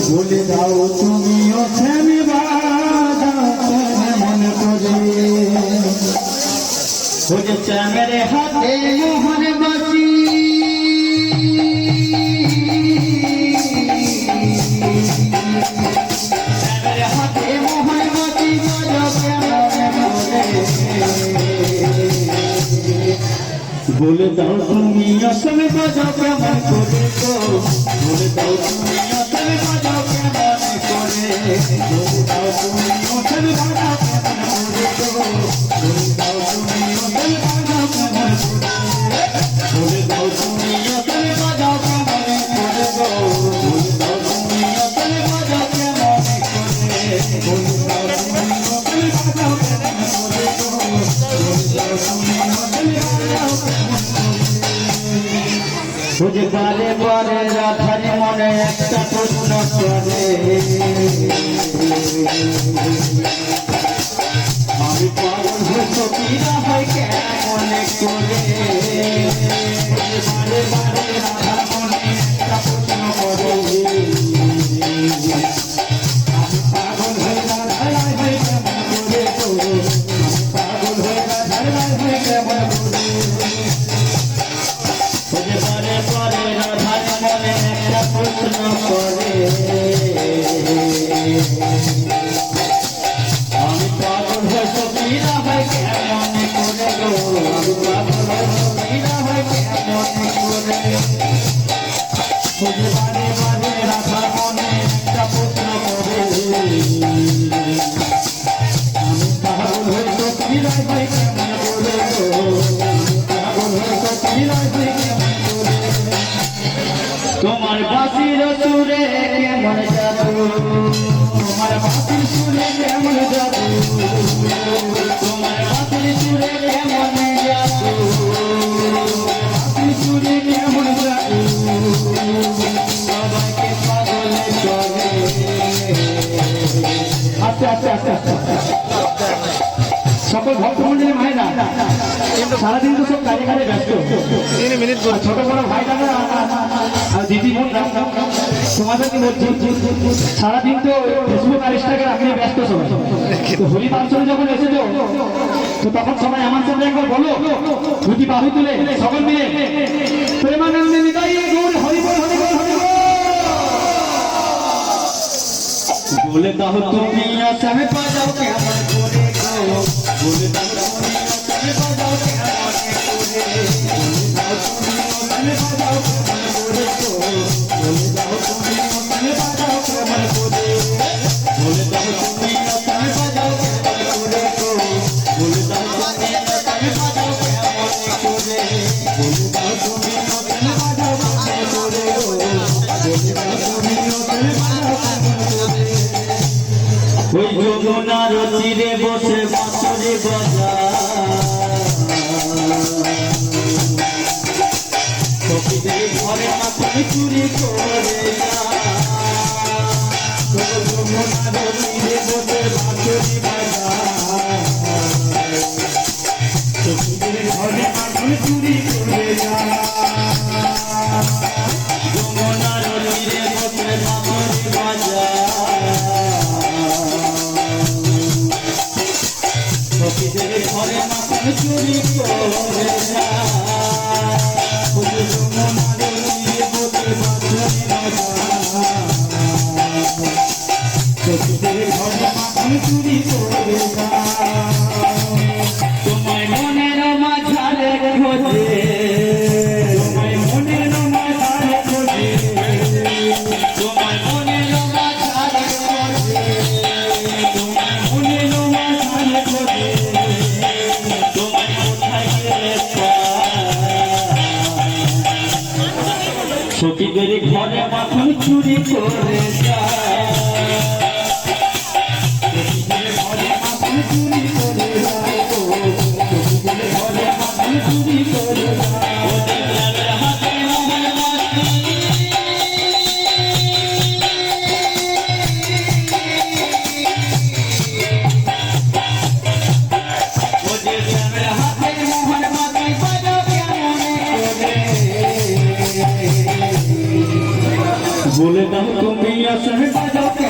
বলে দাও তুমিও শ্যামি বাজাও কেমন করে ওরে শ্যামের হাতে মোহন বাসি শ্যামের হাতে মোহন বাসি বাজাও কেমন করে বলে দাও তুমি আসলে বাজাও কেমন করে গো বলে দাও তুমি আসলে বাজাও কেমন করে বলে দাও তুমি আসলে বাজাও কেমন করে গো বলে দাও তুমি আসলে বাজাও কেমন করে বলে দাও তুমি আসলে বাজাও কেমন করে গো বলে দাও তুমি আসলে বাজাও কেমন করে বলে দাও তুমি আসলে বাজাও কেমন করে গো বলে দাও তুমি আসলে বাজাও तुझे बारे बारे राधारी मने एकटा प्रश्न करे आमी पागल हई सखीरा हई केमन करे बारे बारे राधार मने एकटा प्रश्न करे आमी पागल हई राधार हई केमन करे आमी पागल हई राधार हई केमन करे तुझे बारे बारे राधार मने एकटा प्रश्न करे आमी पागल हई सखीरा हई केमन करे गो आमी पागल हई सखीरा हई केमन करे तुझे बारे बारे राधार मने एकटा प्रश्न करे आमी पागल हई सखीरा हई केमन करे गो आमी पागल हई सखीरा हई তোমার বাঁশির সুরে কেমন জাদু তোমার বাঁশির সুরে কেমন জাদু তোমার বাঁশির সুরে কেমন জাদু বাঁশির সুরে কেমন জাদু সবাইকে পাগল করে আস্তে আস্তে আস্তে আস্তে সকল ভক্তমন্ডলী মায়েরা সারাদিন তো সব কাজে কাজে ব্যস্ত 3 মিনিট ছোট বড় ভাই দাদা আর দিদি বোনরা তোমাদেরকে বলছি সারাদিন তো ফেসবুক আর ইনস্টাগ্রাম নিয়ে ব্যস্ত সবাই তো হোলি ফাংশনে যখন এসেছো তো তখন সবাই আমার সাথে একবার বলো দুটি বাহু তুলে সকল মিলে প্রেমানন্দে নিতাই গৌর হরি বল হরি বল হরি বল বলে দাও তুমি আসামে বাজাও কেমন করে গো বলে দাও তুমি আসামে বাজাও কেমন করে বলে দাও তুমি আসামে বাজাও কেমন করে গো বলে দাও তুমি আসামে বাজাও কেমন করে বলে দাও তুমি আসামে বাজাও কেমন করে গো বলে দাও তুমি আসামে বাজাও কেমন করে বলে দাও তুমি আসামে বাজাও কেমন করে গো বলে দাও তুমি আসামে বাজাও কেমন করে ওই যমুনার তীরে বসে বাঁশরি বাজা সখীদের ঘরে মাথা চুরি করে যা যমুনার তীরে বসে বাঁশরি বাজা সখীদের ঘরে মাথা চুরি করে যা যমুনার তীরে বসে বাঁশরি বাজা সখীদের ঘরে মাথা চুরি করে যা যমুনার তীরে বসে বাঁশরি বাজা সখীদের ঘরে মাথা চুরি করে যা তোমায় মনের মাঝারে খোঁজে তোমায় মনের মাঝারে খোঁজে তোমায় মনের মাঝারে খোঁজে তোমায় মনের মাঝারে খোঁজে তোমায় কোথায় গেলে সখীদের ঘরে মাথা চুরি করে যা সখীদের ঘরে মাথা চুরি করে যায় গো সখীদের ঘরে মাথা চুরি করে যায় হাতে মোহন বাসি হাতে মোহন বাসি বাজাও কেমন করে বলে দাও তুমি আসলে বাজাও